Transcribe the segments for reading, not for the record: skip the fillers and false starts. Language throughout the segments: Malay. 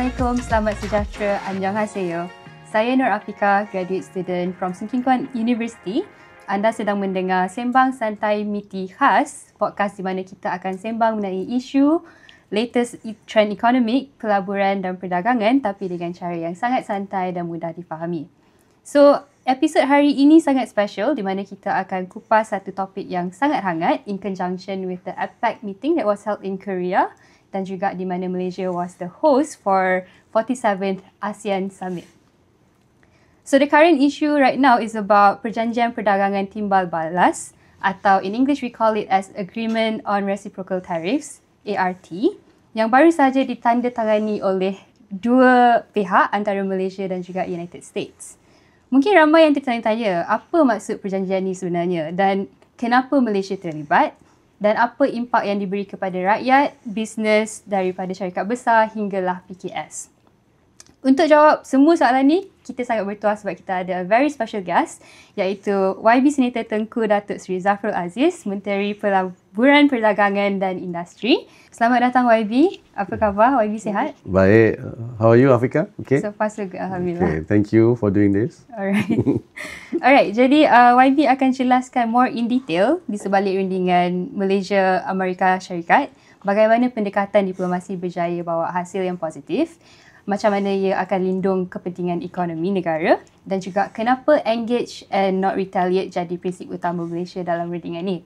Assalamualaikum, selamat sejahtera, annyeonghaseyo. Saya Nur Afika, graduate student from Sung Kim Kuan University. Anda sedang mendengar Sembang Santai MITI Khas, podcast di mana kita akan sembang mengenai isu, latest trend ekonomik, pelaburan dan perdagangan tapi dengan cara yang sangat santai dan mudah difahami. So, episod hari ini sangat special di mana kita akan kupas satu topik yang sangat hangat in conjunction with the APEC meeting that was held in Korea dan juga di mana Malaysia was the host for 47th ASEAN Summit. So the current issue right now is about Perjanjian Perdagangan Timbal Balas, atau in English we call it as Agreement on Reciprocal Tariffs, ART, yang baru saja ditandatangani oleh dua pihak antara Malaysia dan juga United States. Mungkin ramai yang tertanya-tanya apa maksud perjanjian ini sebenarnya dan kenapa Malaysia terlibat dan apa impak yang diberi kepada rakyat, bisnes daripada syarikat besar hinggalah PKS. Untuk jawab semua soalan ni, kita sangat bertuah sebab kita ada a very special guest iaitu YB Senator Tengku Datuk Seri Zafrul Aziz, Menteri Pelaburan Perdagangan dan Industri. Selamat datang YB. Apa khabar? YB sihat? Baik. How are you, Afika? Okay. So far so good, alhamdulillah. Okay. Thank you for doing this. Alright. Jadi YB akan jelaskan more in detail di sebalik rundingan Malaysia-Amerika Syarikat bagaimana pendekatan diplomasi berjaya bawa hasil yang positif, macam mana ia akan lindung kepentingan ekonomi negara dan juga kenapa engage and not retaliate jadi prinsip utama Malaysia dalam rundingan ni.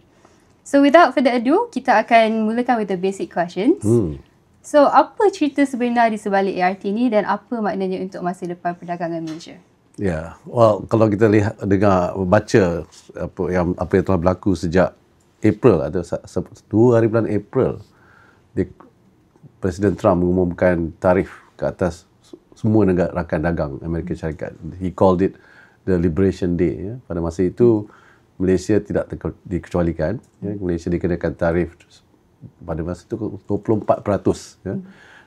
So without further ado, kita akan mulakan with the basic questions. So apa cerita sebenar di sebalik ART ni dan apa maknanya untuk masa depan perdagangan Malaysia? Yeah. Well, kalau kita baca apa yang telah berlaku sejak April, ada 2 hari bulan April, Presiden Trump mengumumkan tarif ke atas semua negara rakan dagang Amerika Syarikat. He called it the Liberation Day. Ya. Pada masa itu, Malaysia tidak dikecualikan. Ya. Malaysia dikenakan tarif pada masa itu 24%. Ya.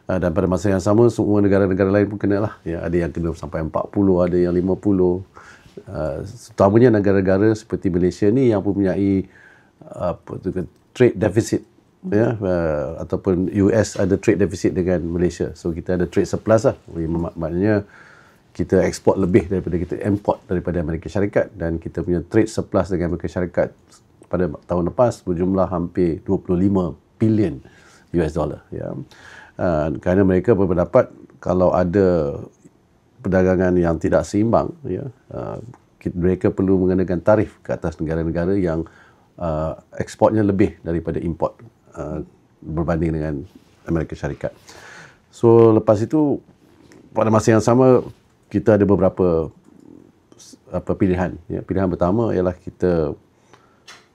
Dan pada masa yang sama, semua negara-negara lain pun kenalah. Ya. Ada yang kena sampai 40, ada yang 50. Terutamanya negara-negara seperti Malaysia ni yang mempunyai trade deficit. Ya, ataupun US ada trade deficit dengan Malaysia. So kita ada trade surplus lah. Maknanya kita ekspor lebih daripada kita import daripada Amerika Syarikat dan kita punya trade surplus dengan Amerika Syarikat pada tahun lepas berjumlah hampir 25 bilion US dollar. Ya. Kerana mereka berpendapat kalau ada perdagangan yang tidak seimbang, ya, mereka perlu mengenakan tarif ke atas negara-negara yang ekspornya lebih daripada import berbanding dengan Amerika Syarikat. So lepas itu pada masa yang sama kita ada beberapa pilihan. Ya. Pilihan pertama ialah kita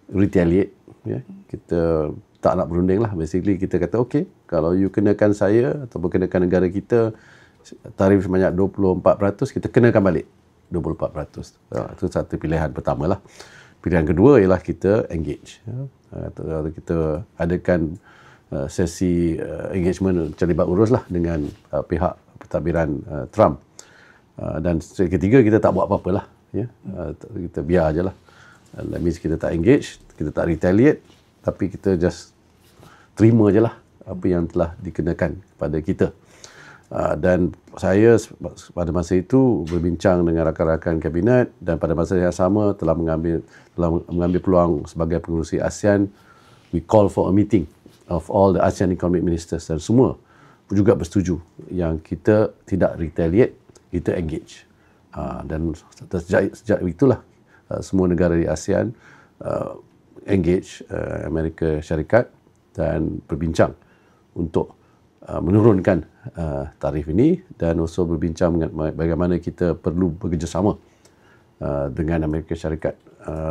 retaliate. Ya. Kita tak nak berunding lah. Basically kita kata okey, kalau you kenakan saya ataupun kenakan negara kita tarif sebanyak 24%, kita kenakan balik 24%. Itu satu pilihan pertama lah. Pilihan kedua ialah kita engage. Ya. Kita adakan sesi engagement terlibat urus lah dengan pihak pentadbiran Trump. Dan ketiga kita tak buat apa-apa lah. Ya. Kita biar je lah. That means kita tak engage, kita tak retaliate, tapi kita just terima je lah apa yang telah dikenakan kepada kita. Dan saya pada masa itu berbincang dengan rakan-rakan kabinet dan pada masa yang sama telah mengambil peluang sebagai pengerusi ASEAN. We call for a meeting of all the ASEAN economic ministers dan semua juga bersetuju yang kita tidak retaliate, kita engage. Dan sejak itulah semua negara di ASEAN engage Amerika Syarikat dan berbincang untuk menurunkan tarif ini dan also berbincang bagaimana kita perlu bekerjasama dengan Amerika Syarikat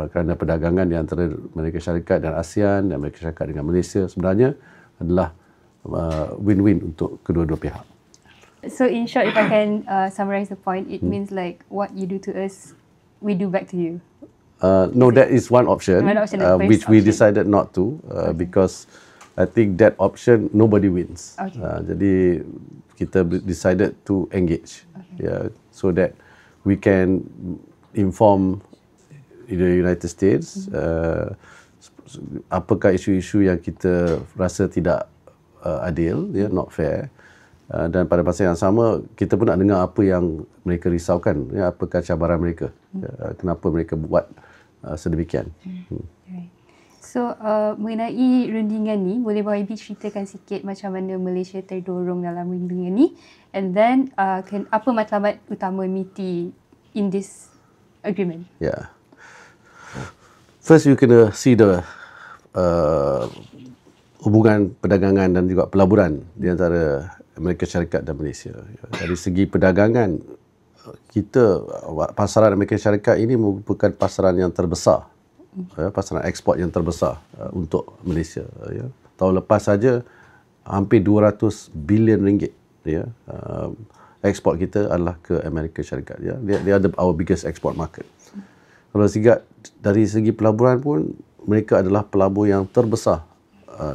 kerana perdagangan di antara Amerika Syarikat dan ASEAN dan Amerika Syarikat dengan Malaysia sebenarnya adalah win-win untuk kedua-dua pihak. So in short, if I can summarize the point, it means like what you do to us, we do back to you. No, that is one option, which we decided not to because I think that option nobody wins. Okay. Jadi kita decided to engage, so that we can inform the United States apakah isu-isu yang kita rasa tidak adil, not fair, Dan pada masa yang sama kita pun nak dengar apa yang mereka risaukan, ya, apakah cabaran mereka, kenapa mereka buat sedemikian. Right. So mengenai rundingan ni, boleh YB ceritakan sikit macam mana Malaysia terdorong dalam rundingan ni, and then apa matlamat utama MITI in this agreement? Yeah. First you kena see the hubungan perdagangan dan juga pelaburan di antara Amerika Syarikat dan Malaysia. Dari segi perdagangan, pasaran Amerika Syarikat ini merupakan pasaran yang terbesar, pasaran ekspor yang terbesar untuk Malaysia. Tahun lepas saja hampir 200 bilion ringgit, ekspor kita adalah ke Amerika Syarikat. They are our biggest export market. Kalau dari segi pelaburan pun, mereka adalah pelabur yang terbesar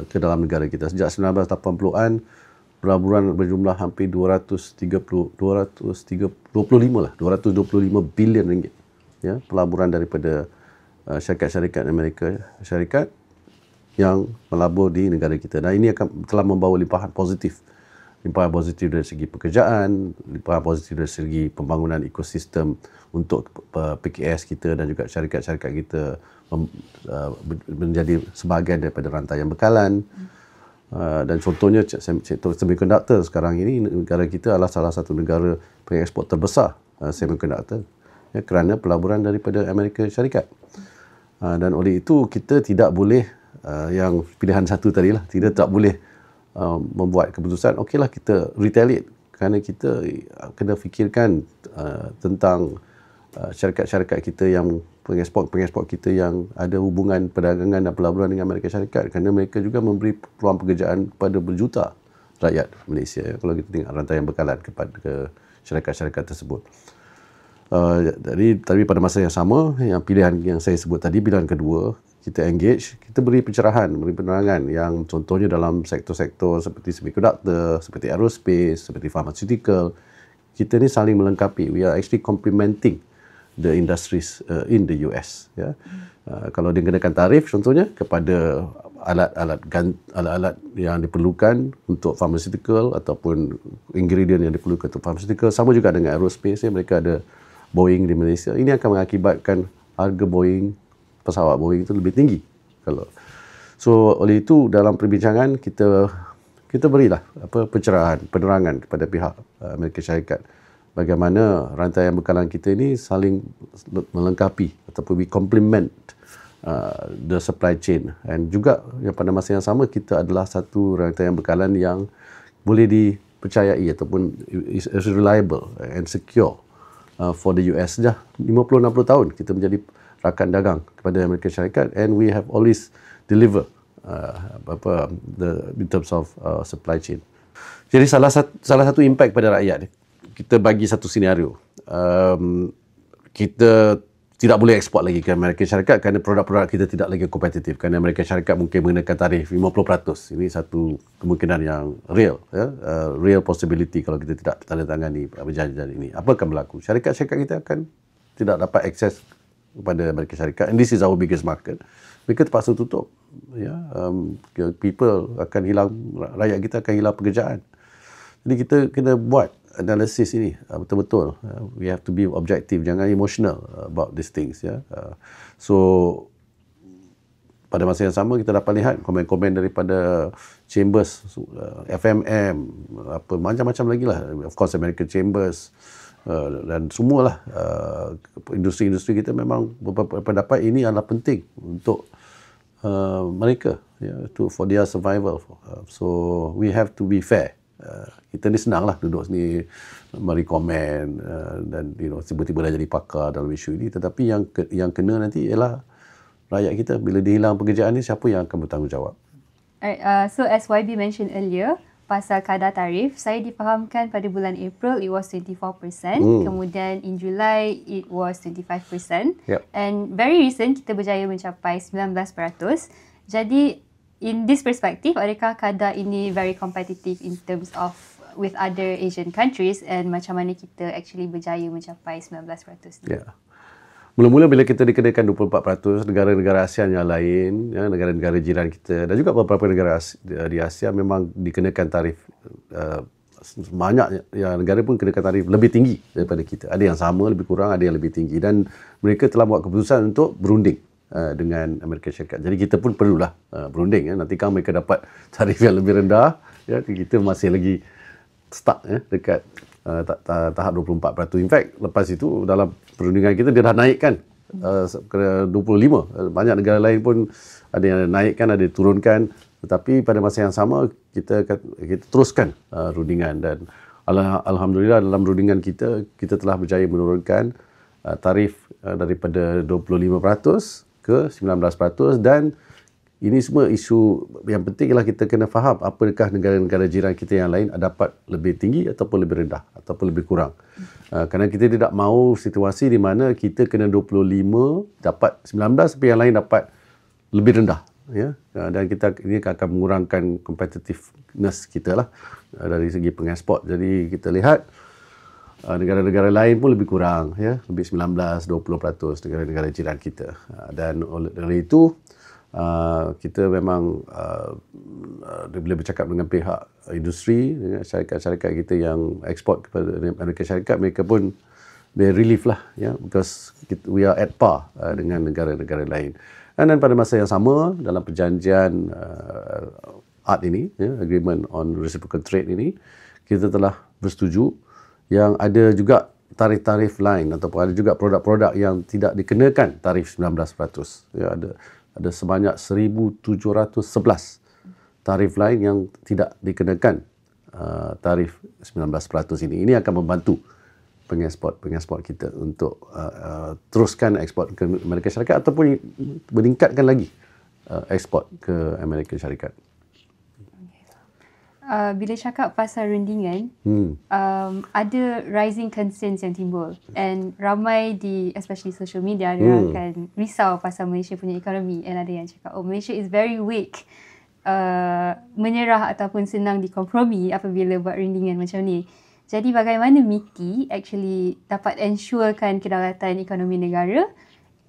ke dalam negara kita. Sejak 1980-an, pelaburan berjumlah hampir 225 bilion ringgit. Pelaburan daripada syarikat-syarikat Amerika Syarikat yang melabur di negara kita. Dan ini telah membawa limpahan positif dari segi pekerjaan, limpahan positif dari segi pembangunan ekosistem untuk PKS kita dan juga syarikat-syarikat kita menjadi sebahagian daripada rantaian bekalan. Dan contohnya sektor semiconductor sekarang ini, negara kita adalah salah satu negara pengekspor terbesar semiconductor, kerana pelaburan daripada Amerika Syarikat. Dan oleh itu kita tidak boleh yang pilihan satu tadilah, tidak boleh membuat keputusan okeylah kita retaliate, kerana kita kena fikirkan tentang syarikat-syarikat kita yang pengekspor kita yang ada hubungan perdagangan dan pelaburan dengan Amerika Syarikat, kerana mereka juga memberi peluang pekerjaan kepada berjuta rakyat Malaysia, kalau kita tengok rantaian bekalan kepada syarikat-syarikat tersebut. Tapi pada masa yang sama, yang pilihan yang saya sebut tadi, pilihan kedua, kita engage, kita beri pencerahan, beri penerangan yang contohnya dalam sektor-sektor seperti semiconductor, seperti aerospace, seperti pharmaceutical. Kita ni saling melengkapi. We are actually complementing the industries in the US. Kalau dia kenakan tarif contohnya kepada alat-alat yang diperlukan untuk pharmaceutical ataupun ingredient yang diperlukan untuk pharmaceutical, sama juga dengan aerospace, mereka ada Boeing di Malaysia. Ini akan mengakibatkan harga pesawat Boeing itu lebih tinggi. So oleh itu dalam perbincangan kita berilah pencerahan, penerangan kepada pihak Amerika Syarikat bagaimana rantaian bekalan kita ini saling melengkapi ataupun we complement the supply chain, dan juga yang pada masa yang sama kita adalah satu rantaian bekalan yang boleh dipercayai ataupun is reliable and secure for the US. Dah 50-60 tahun kita menjadi rakan dagang kepada Amerika Syarikat, and we have always deliver in terms of supply chain. Jadi salah satu impact pada rakyat, kita bagi satu senario. Kita tidak boleh ekspor lagi ke Amerika Syarikat kerana produk-produk kita tidak lagi kompetitif, kerana Amerika Syarikat mungkin mengenakan tarif 50%. Ini satu kemungkinan yang real, real possibility kalau kita tidak tandatangani perjanjian ini. Apa akan berlaku? Syarikat-syarikat kita akan tidak dapat akses kepada Amerika Syarikat, and this is our biggest market. Mereka terpaksa tutup. People akan hilang, rakyat kita akan hilang pekerjaan. Jadi kita kena buat analisis ini betul-betul. We have to be objective, jangan emotional about these things. So pada masa yang sama kita dapat lihat komen-komen daripada chambers, FMM, macam-macam lagi lah. Of course American Chambers, dan semualah industri-industri kita memang berpendapat ini adalah penting untuk mereka, for their survival. So we have to be fair. Kita ni senanglah duduk sini merekomen dan tiba-tiba dah jadi pakar dalam isu ini, tetapi yang kena nanti ialah rakyat kita. Bila dia hilang pekerjaan ni, siapa yang akan bertanggungjawab? Alright, so as YB mentioned earlier, pasal kadar tarif, saya difahamkan pada bulan April it was 24%, kemudian in July it was 25%, and very recent kita berjaya mencapai 19%. Jadi in this perspective, adakah kadar ini very competitive in terms of with other Asian countries, and macam mana kita actually berjaya mencapai 19%? Mula-mula bila kita dikenakan 24%, negara-negara ASEAN yang lain, negara-negara jiran kita dan juga beberapa negara di Asia memang dikenakan tarif banyak yang negara pun kenakan tarif lebih tinggi daripada kita. Ada yang sama, lebih kurang, ada yang lebih tinggi. Dan mereka telah buat keputusan untuk berunding dengan Amerika Syarikat. Jadi kita pun perlulah berunding. Nanti kan mereka dapat tarif yang lebih rendah, kita masih lagi stuck dekat tahap 24%. In fact, lepas itu dalam perundingan kita dia dah naikkan ke 25. Banyak negara lain pun ada yang naikkan, ada yang turunkan. Tetapi pada masa yang sama kita teruskan rundingan, dan alhamdulillah dalam rundingan kita telah berjaya menurunkan tarif daripada 25% ke 19%, dan ini semua isu yang penting ialah kita kena faham apakah negara-negara jiran kita yang lain dapat lebih tinggi ataupun lebih rendah ataupun lebih kurang. Kerana kita tidak mahu situasi di mana kita kena 25 dapat 19 tapi yang lain dapat lebih rendah. Dan ini akan mengurangkan competitiveness kita lah dari segi pengeksport. Jadi kita lihat negara-negara lain pun lebih kurang, lebih 19-20% negara-negara jiran kita. Dan oleh itu kita memang bila bercakap dengan pihak industri, dengan syarikat-syarikat kita yang ekspor kepada Amerika Syarikat, mereka pun they relief lah, because we are at par dengan negara-negara lain. Dan pada masa yang sama dalam perjanjian ART ini, Agreement on Reciprocal Trade ini, kita telah bersetuju yang ada juga tarif-tarif lain ataupun ada juga produk-produk yang tidak dikenakan tarif 19%. Ada sebanyak 1,711 tarif lain yang tidak dikenakan tarif 19% ini. Ini akan membantu pengeksport kita untuk teruskan ekspor ke Amerika Syarikat ataupun meningkatkan lagi ekspor ke Amerika Syarikat. Bila cakap pasal rundingan, ada rising concerns yang timbul, and ramai especially social media, dia akan risau pasal Malaysia punya ekonomi, and ada yang cakap, oh, Malaysia is very weak, menyerah ataupun senang dikompromi apabila buat rundingan macam ni. Jadi bagaimana MITI actually dapat ensurekan kedaulatan ekonomi negara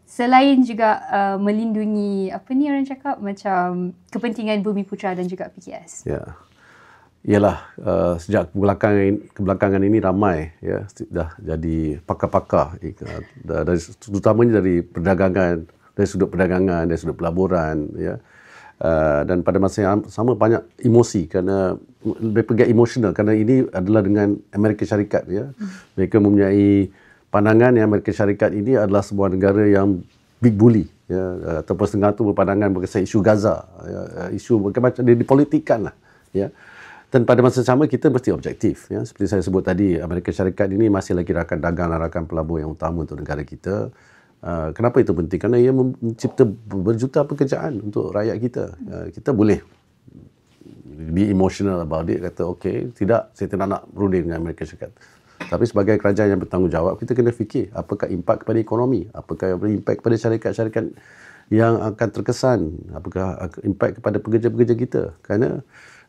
selain juga melindungi orang cakap macam kepentingan Bumiputera dan juga PKS? Ialah sejak kebelakangan ini ramai dah jadi pakar-pakar, terutamanya dari perdagangan, dari sudut perdagangan, dari sudut pelaburan, dan pada masa yang sama banyak emosi kerana mereka emosional kerana ini adalah dengan Amerika Syarikat. Mereka mempunyai pandangan yang Amerika Syarikat ini adalah sebuah negara yang big bully, ataupun setengah tu berpandangan berkaitan isu Gaza, isu macam dia dipolitikkan lah. Dan pada masa sama kita mesti objektif. Seperti saya sebut tadi, Amerika Syarikat ini masih lagi rakan dagang dan rakan pelabur yang utama untuk negara kita. Kenapa itu penting? Kerana ia mencipta berjuta pekerjaan untuk rakyat kita. Kita boleh be emotional about it, kata okey, tidak, saya tidak nak berunding dengan Amerika Syarikat. Tapi sebagai kerajaan yang bertanggungjawab, kita kena fikir apakah impak kepada ekonomi, apakah impak kepada syarikat-syarikat yang akan terkesan, apakah impak kepada pekerja-pekerja kita. Kerana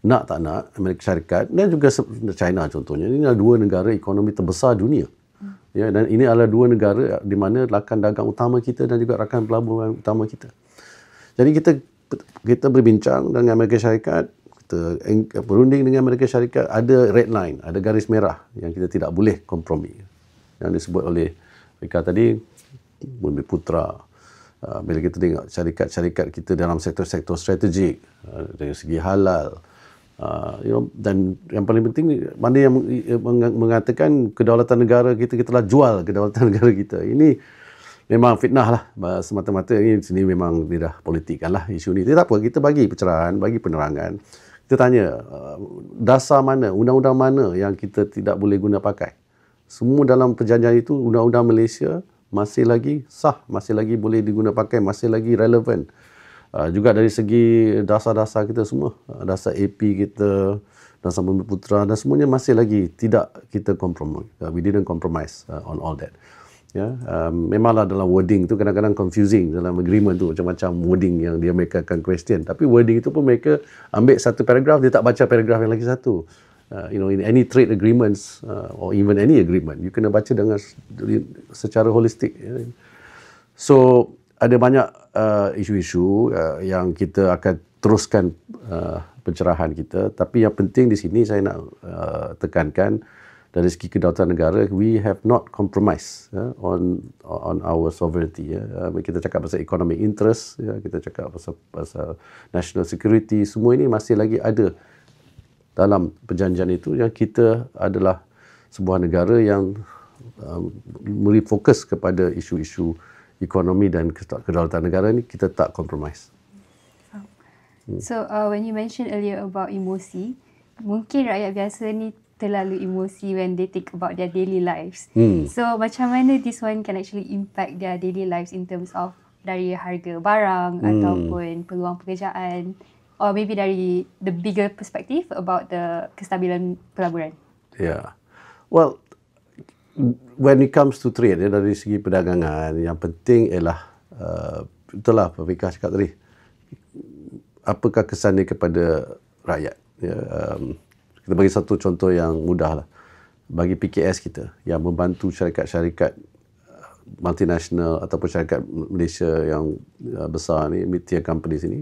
nak tak nak, Amerika Syarikat dan juga China contohnya, ini adalah dua negara ekonomi terbesar dunia. Dan ini adalah dua negara di mana rakan dagang utama kita dan juga rakan pelabur utama kita. Jadi kita berbincang dengan Amerika Syarikat, kita berunding dengan Amerika Syarikat, ada red line, ada garis merah yang kita tidak boleh kompromi. Yang disebut oleh Rika tadi, Bumiputera. Bila kita tengok syarikat-syarikat kita dalam sektor-sektor strategik, dari segi halal, dan yang paling penting, mana yang mengatakan kedaulatan negara kita telah jual kedaulatan negara kita. Ini memang fitnah lah semata-mata. Ini memang tidak politikkan lah isu ni. Tidak apa, kita bagi pencerahan, bagi penerangan. Kita tanya dasar mana, undang-undang mana yang kita tidak boleh guna pakai. Semua dalam perjanjian itu, undang-undang Malaysia masih lagi sah, masih lagi boleh diguna pakai, masih lagi relevan. Juga dari segi dasar-dasar kita semua, dasar AP kita, dasar Bumiputera dan semuanya masih lagi tidak kita compromise. We didn't compromise on all that. Memanglah dalam wording tu kadang-kadang confusing dalam agreement tu, macam-macam wording yang mereka akan question. Tapi wording itu pun mereka ambil satu paragraf, dia tak baca paragraf yang lagi satu. In any trade agreements or even any agreement, you kena baca dengan secara holistik. So ada banyak isu-isu yang kita akan teruskan pencerahan kita. Tapi yang penting di sini saya nak tekankan dari segi kedaulatan negara, we have not compromised on our sovereignty. Kita cakap pasal economic interest, kita cakap pasal national security, semua ini masih lagi ada dalam perjanjian itu, yang kita adalah sebuah negara yang beri fokus kepada isu-isu ekonomi dan kedaulatan negara ni, kita tak compromise. So when you mentioned earlier about emosi, mungkin rakyat biasa ni terlalu emosi when they think about their daily lives. So macam mana this one can actually impact their daily lives in terms of dari harga barang ataupun peluang pekerjaan, or maybe dari the bigger perspective about the kestabilan pelaburan? Yeah. Well, when it comes to trade, dari segi perdagangan, yang penting ialah itulah Pak Fikar cakap tadi, apakah kesannya kepada rakyat. Kita bagi satu contoh yang mudah lah. Bagi PKS kita yang membantu syarikat-syarikat multinational ataupun syarikat Malaysia yang besar ni, mid-tier companies ini,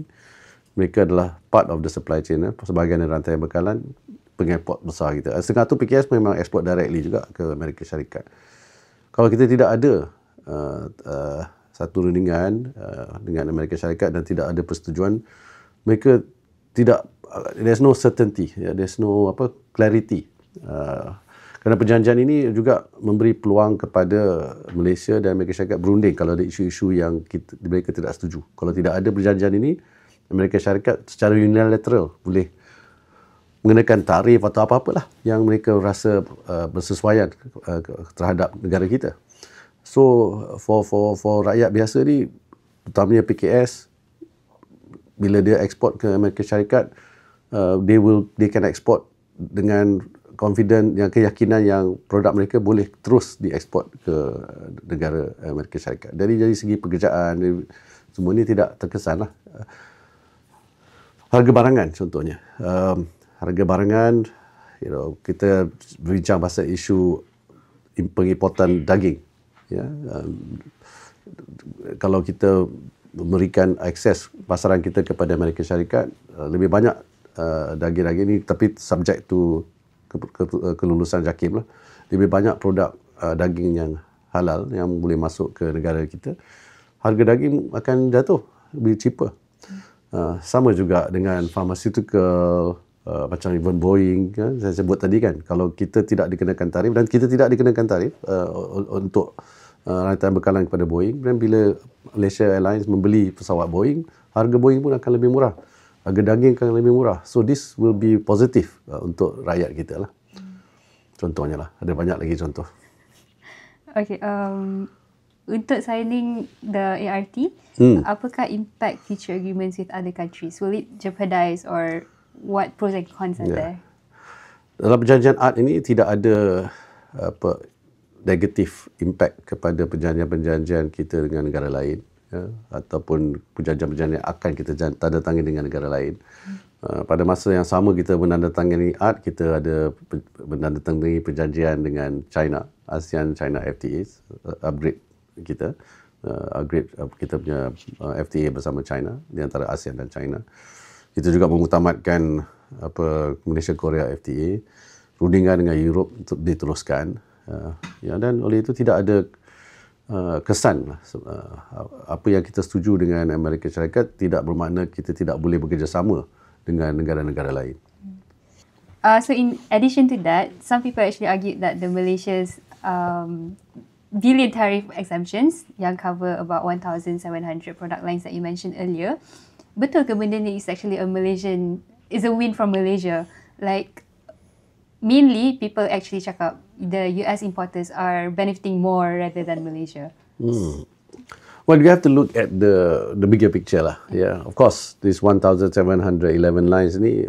mereka adalah part of the supply chain, sebahagian dari rantai bekalan pengeksport besar kita. Setengah tu PKS memang export directly juga ke Amerika Syarikat. Kalau kita tidak ada satu rundingan dengan Amerika Syarikat dan tidak ada persetujuan, mereka tidak, there's no certainty, there's no clarity. Kerana perjanjian ini juga memberi peluang kepada Malaysia dan Amerika Syarikat berunding kalau ada isu-isu yang mereka tidak setuju. Kalau tidak ada perjanjian ini, Amerika Syarikat secara unilateral boleh mengenakan tarif atau apa-apalah yang mereka rasa bersesuaian terhadap negara kita. So for rakyat biasa ni, terutamanya PKS, bila dia ekspor ke Amerika Syarikat, they can export dengan confident, yang keyakinan yang produk mereka boleh terus diekspor ke negara Amerika Syarikat. Dari segi pekerjaan, semua ni tidak terkesan lah. Harga barangan contohnya. Harga barangan, kita berbincang pasal isu pengimportan daging. Kalau kita memberikan akses pasaran kita kepada Amerika Syarikat, lebih banyak daging-daging ini, tapi subject to kelulusan JAKIM lah. Lebih banyak produk daging yang halal yang boleh masuk ke negara kita. Harga daging akan jatuh, lebih cheaper. Sama juga dengan pharmaceutical, macam even Boeing, saya sebut tadi kan, kalau kita tidak dikenakan tarif, dan kita tidak dikenakan tarif untuk rantai bekalan kepada Boeing, dan bila Malaysia Airlines membeli pesawat Boeing, harga Boeing pun akan lebih murah, harga daging akan lebih murah. So this will be positive untuk rakyat kita lah. Contohnya lah, ada banyak lagi contoh. Okay, untuk signing the ART, apakah impact future agreements with other countries? Will it jeopardize, or what pros and cons are there? Dalam perjanjian ART ini tidak ada negatif impact kepada perjanjian-perjanjian kita dengan negara lain, ataupun perjanjian-perjanjian yang akan kita tanda tangani dengan negara lain. Pada masa yang sama kita menandatangani ART, kita ada menandatangani perjanjian dengan China, ASEAN-China FTAs, upgrade kita punya FTA bersama China, di antara ASEAN dan China. Kita juga mengutamatkan Malaysia-Korea FTA, rundingan dengan Europe untuk diteruskan. Dan oleh itu tidak ada kesan apa yang kita setuju dengan Amerika Syarikat tidak bermakna kita tidak boleh bekerjasama dengan negara-negara lain. So in addition to that, some people actually argued that the Malaysia's billion tariff exemptions yang cover about 1,700 product lines that you mentioned earlier, betul ke benda ni is actually a win from Malaysia? Like, mainly people actually cakap the US importers are benefiting more rather than Malaysia. Well, you have to look at the bigger picture lah. Yeah, of course, this 1,711 lines ni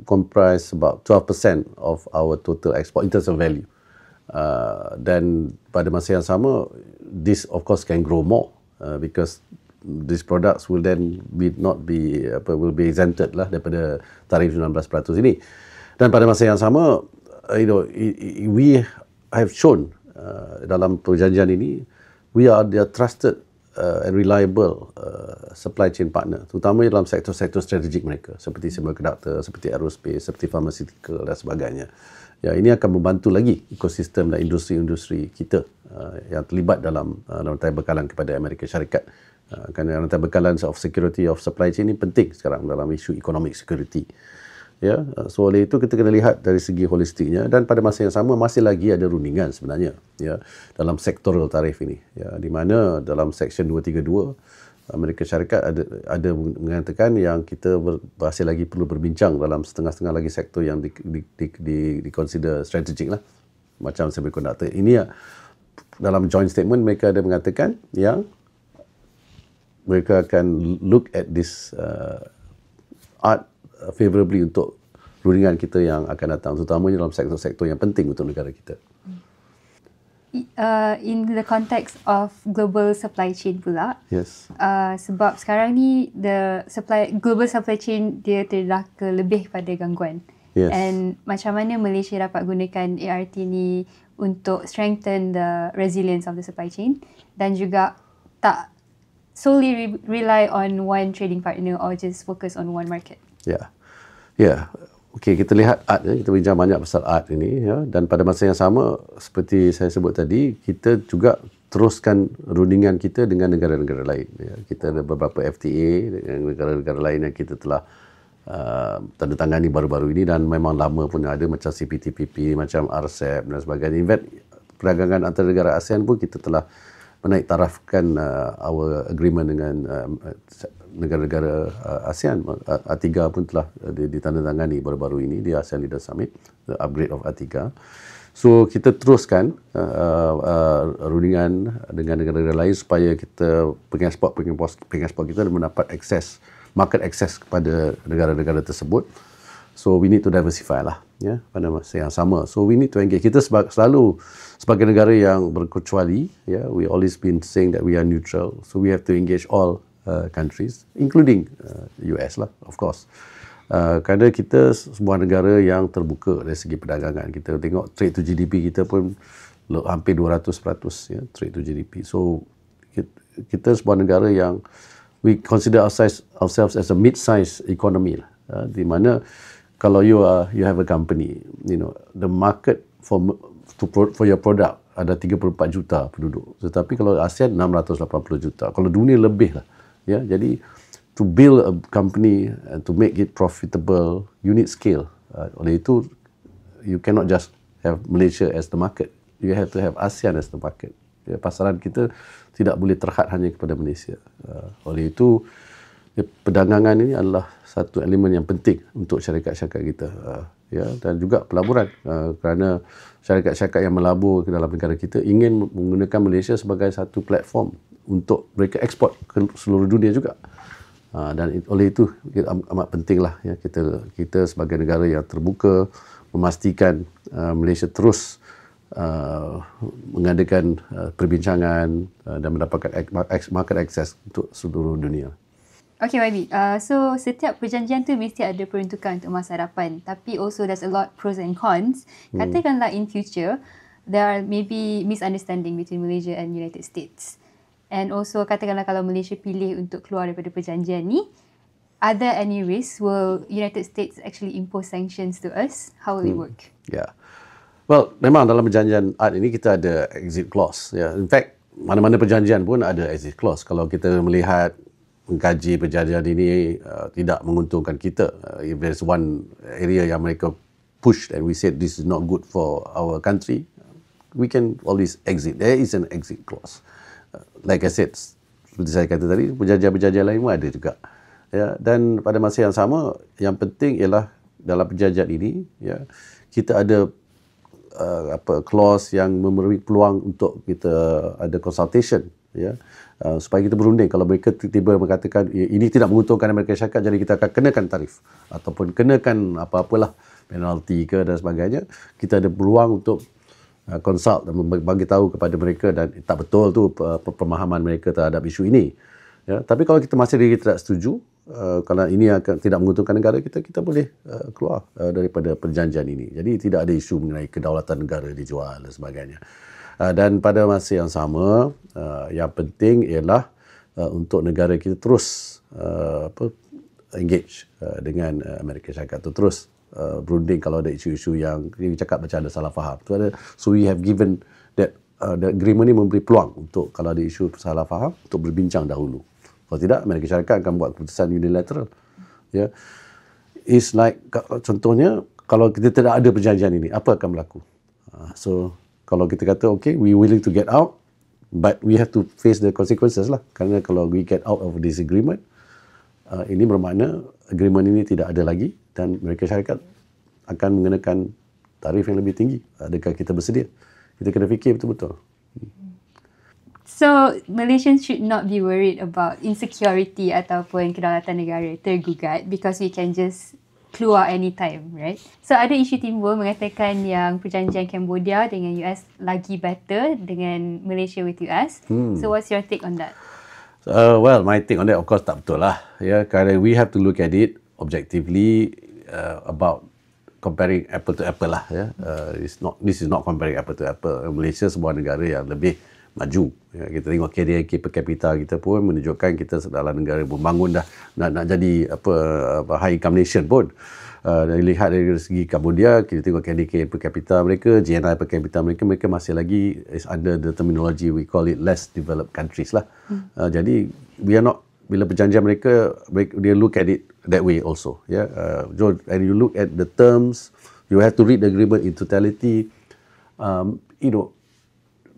comprise about 12% of our total export in terms of value. Dan pada masa yang sama, this of course can grow more because these products will then will be exempted lah daripada tarif 19% ini. Dan pada masa yang sama, we have shown dalam perjanjian ini, we are the trusted and reliable supply chain partner, terutama dalam sektor-sektor strategik mereka seperti semiconductor, seperti aerospace, seperti pharmaceutical dan sebagainya. Ya, ini akan membantu lagi ekosistem dan industri-industri kita yang terlibat dalam rantai bekalan kepada Amerika Syarikat. Kerana rantai bekalan of security of supply chain ini penting sekarang dalam isu economic security. Ya, so oleh itu kita kena lihat dari segi holistiknya, dan pada masa yang sama masih lagi ada rundingan sebenarnya ya dalam sektoral tarif ini, ya, di mana dalam Section 232 Amerika Syarikat ada mengatakan yang kita masih lagi perlu berbincang dalam setengah-setengah lagi sektor yang di consider strategic lah, macam semiconductor ini ya. Dalam joint statement mereka ada mengatakan yang mereka akan look at this art favorably untuk rundingan kita yang akan datang, terutamanya dalam sektor-sektor yang penting untuk negara kita. In the context of global supply chain pula, Yes. Sebab sekarang ni global supply chain dia terlaka lebih pada gangguan. Yes. And macam mana Malaysia dapat gunakan ART ni untuk strengthen the resilience of the supply chain dan juga tak solely rely on one trading partner or just focus on one market. Ya. Ya. Okey, kita lihat art ya. Kita bincang banyak pasal art ini ya, dan pada masa yang sama seperti saya sebut tadi, kita juga teruskan rundingan kita dengan negara-negara lain ya. Kita ada beberapa FTA dengan negara-negara lain yang kita telah tanda tangani baru-baru ini, dan memang lama pun ada macam CPTPP, macam RCEP dan sebagainya. In fact, perdagangan antara negara ASEAN pun kita telah menaik tarafkan our agreement dengan negara-negara ASEAN. A3 pun telah ditandatangani baru-baru ini di ASEAN Leader Summit, the upgrade of A3. So kita teruskan rundingan dengan negara-negara lain supaya kita pengekspor kita mendapat market access kepada negara-negara tersebut. So we need to diversify lah ya, pada masa yang sama. So we need to engage. Kita selalu sebagai negara yang berkecuali ya, we always been saying that we are neutral. So we have to engage all countries, including US lah, of course. Kerana kita sebuah negara yang terbuka dari segi perdagangan. Kita tengok trade to GDP kita pun hampir 200% ya, trade to GDP. So kita sebuah negara yang we consider ourselves as a mid-size economy lah, di mana kalau you have a company, the market for your product ada 34 juta penduduk. Tetapi kalau ASEAN 680 juta. Kalau dunia lebih lah. Ya, jadi to build a company and to make it profitable, you need scale. Oleh itu, you cannot just have Malaysia as the market. You have to have ASEAN as the market. Ya, pasaran kita tidak boleh terhad hanya kepada Malaysia. Oleh itu, perdagangan ini adalah satu elemen yang penting untuk syarikat-syarikat kita. Ya, dan juga pelaburan. Kerana syarikat-syarikat yang melabur ke dalam negara kita ingin menggunakan Malaysia sebagai satu platform untuk mereka ekspor ke seluruh dunia juga. Dan oleh itu amat pentinglah ya, kita sebagai negara yang terbuka memastikan Malaysia terus mengadakan perbincangan dan mendapatkan market access untuk seluruh dunia. Okay, YB. So, setiap perjanjian tu mesti ada peruntukan untuk masa hadapan. Tapi also there's a lot pros and cons. Katakanlah in future, there are maybe misunderstanding between Malaysia and United States. And also katakanlah kalau Malaysia pilih untuk keluar daripada perjanjian ni, are there any risks? Will United States actually impose sanctions to us? How will it work? Yeah. Well, memang dalam perjanjian art ini kita ada exit clause. Ya. In fact, mana-mana perjanjian pun ada exit clause. Kalau kita melihat mengkaji perjanjian ini tidak menguntungkan kita, if there's one area yang mereka push and we said this is not good for our country, we can always exit. There is an exit clause. Like I said, seperti saya kata tadi, perjanjian-perjanjian lain pun ada juga. Ya, dan pada masa yang sama, yang penting ialah dalam perjanjian ini, ya, kita ada clause yang memberi peluang untuk kita ada consultation, ya, supaya kita berunding. Kalau mereka tiba-tiba mengatakan ini tidak menguntungkan Amerika Syarikat, jadi kita akan kenakan tarif ataupun kenakan apa-apalah penalti ke dan sebagainya, kita ada peluang untuk consult dan bagi tahu kepada mereka dan tak betul tu pemahaman mereka terhadap isu ini. Ya, tapi kalau kita masih lagi tidak setuju, kalau ini akan tidak menguntungkan negara kita, kita boleh keluar daripada perjanjian ini. Jadi tidak ada isu mengenai kedaulatan negara dijual dan sebagainya. Dan pada masa yang sama, yang penting ialah untuk negara kita terus engage dengan Amerika Syarikat tu, terus berunding kalau ada isu-isu yang kita cakap macam ada salah faham. So we have given that the agreement ni memberi peluang untuk kalau ada isu salah faham untuk berbincang dahulu. Kalau tidak, Amerika Syarikat akan buat keputusan unilateral. Ya. It's like contohnya kalau kita tidak ada perjanjian ini, apa akan berlaku? So kalau kita kata okay, we willing to get out, but we have to face the consequences lah. Kerana kalau we get out of this agreement, ini bermakna agreement ini tidak ada lagi dan Amerika Syarikat akan mengenakan tarif yang lebih tinggi. Adakah kita bersedia? Kita kena fikir betul-betul. So, Malaysians should not be worried about insecurity ataupun kedaulatan negara tergugat because we can just keluar anytime, right? So, ada isu timbul mengatakan yang perjanjian Cambodia dengan US lagi better dengan Malaysia with US. So, what's your take on that? Well, my take on that, of course, tak betul lah. Ya, kerana we have to look at it objectively about comparing apple to apple lah. Ya, this is not comparing apple to apple. Malaysia sebuah negara yang lebih maju. Ya, kita tengok KDNK per capita kita pun menunjukkan kita adalah negara membangun dah nak jadi high income nation pun. Dilihat dari segi Cambodia, kita tengok KDNK per capita mereka, GNI per capita mereka masih lagi is under the terminology we call it less developed countries lah. Jadi we are not, bila perjanjian mereka they look at it that way also. Yeah, and you look at the terms, you have to read the agreement in totality.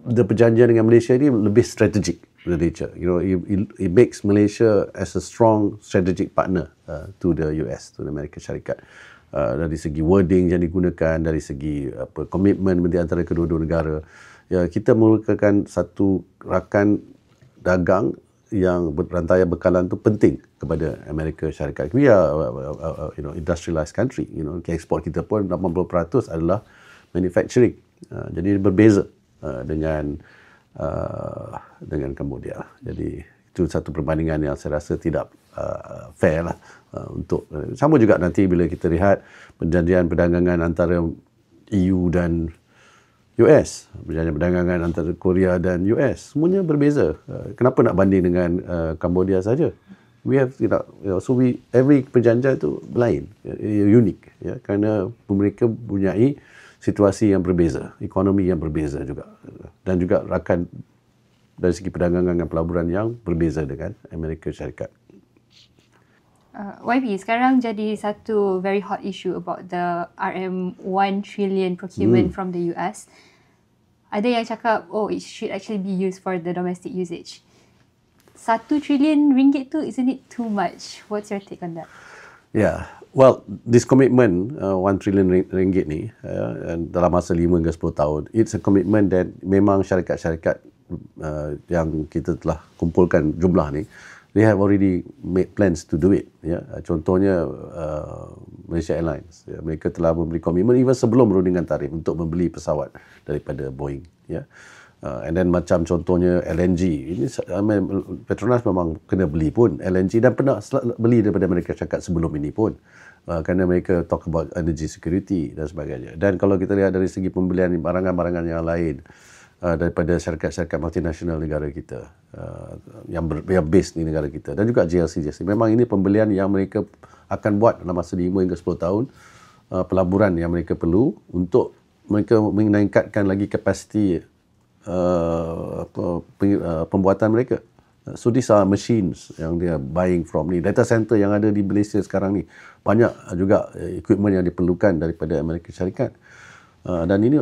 The perjanjian dengan Malaysia ni lebih strategic the nature. It makes Malaysia as a strong strategic partner to the US, to the Amerika Syarikat. Dari segi wording yang digunakan, dari segi komitmen di antara kedua-dua negara. Ya, kita merupakan satu rakan dagang yang rantai bekalan tu penting kepada Amerika Syarikat. We are industrialized country. Ekspor kita pun 80% adalah manufacturing. Jadi berbeza dengan Cambodia. Jadi itu satu perbandingan yang saya rasa tidak fair lah untuk sama juga nanti bila kita lihat perjanjian perdagangan antara EU dan US, perjanjian perdagangan antara Korea dan US, semuanya berbeza. Kenapa nak banding dengan Cambodia saja? We have every perjanjian itu lain, unik, ya, kerana mereka mempunyai situasi yang berbeza, ekonomi yang berbeza juga, dan juga rakan dari segi perdagangan dan pelaburan yang berbeza dengan Amerika Syarikat. YB, sekarang jadi satu very hot issue about the RM1 trillion procurement from the US. Ada yang cakap, it should actually be used for the domestic usage. 1 trillion ringgit tu, isn't it too much? What's your take on that? Yeah, well, this commitment 1 trillion ringgit ni dalam masa 5 hingga 10 tahun, it's a commitment that memang syarikat-syarikat yang kita telah kumpulkan jumlah ni, they have already made plans to do it. Ya, contohnya Malaysia Airlines, ya, mereka telah memberi komitmen even sebelum perundingan tarif untuk membeli pesawat daripada Boeing. Ya. And then macam contohnya LNG, ini Petronas memang kena beli pun LNG dan pernah beli daripada Amerika Syarikat sebelum ini pun, kerana mereka talk about energy security dan sebagainya. Dan kalau kita lihat dari segi pembelian barangan-barangan yang lain daripada syarikat-syarikat multinasional negara kita yang base di negara kita dan juga JLC, memang ini pembelian yang mereka akan buat dalam masa 5 hingga 10 tahun, pelaburan yang mereka perlu untuk mereka meningkatkan lagi kapasiti pembuatan mereka. So these are machines yang dia buying from ni. Data center yang ada di Malaysia sekarang ni banyak juga equipment yang diperlukan daripada Amerika Syarikat. Dan ini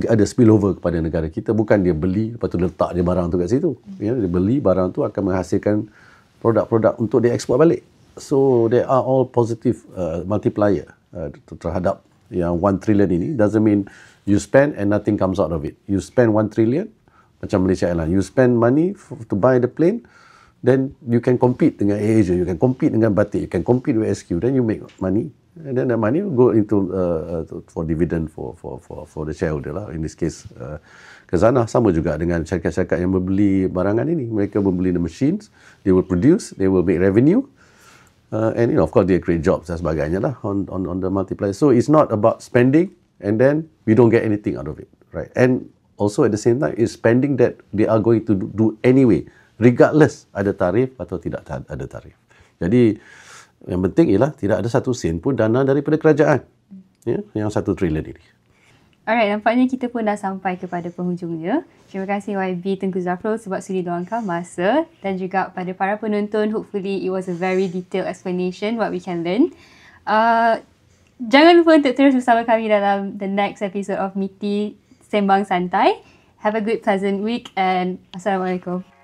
ada spillover kepada negara kita. Bukan dia beli lepas tu letak dia barang tu kat situ. Ya, dia beli barang tu akan menghasilkan produk-produk untuk dia ekspor balik. So they are all positive multiplier terhadap yang 1 trillion ini. Doesn't mean you spend and nothing comes out of it. You spend 1 trillion macam Malaysia Airlines. You spend money to buy the plane, then you can compete dengan AirAsia, you can compete dengan Batik, you can compete with SQ, then you make money. And then the money will go into for dividend for the shareholder lah. In this case, Khazanah sama juga dengan syarikat-syarikat yang membeli barangan ini. Mereka membeli the machines, they will produce, they will make revenue. And of course they create jobs dan sebagainya lah on the multiplier. So it's not about spending and then we don't get anything out of it, right? And also at the same time, it's spending that they are going to do anyway regardless ada tarif atau tidak ada tarif. Jadi yang penting ialah tidak ada satu sen pun dana daripada kerajaan. Ya, yang 1 trilion ini. Alright, nampaknya kita pun dah sampai kepada penghujungnya. Terima kasih YB Tengku Zafrul sebab sudi luangkan masa, dan juga pada para penonton, hopefully it was a very detailed explanation what we can learn. Jangan lupa untuk terus bersama kami dalam the next episode of MITI Sembang Santai. Have a good pleasant week and Assalamualaikum.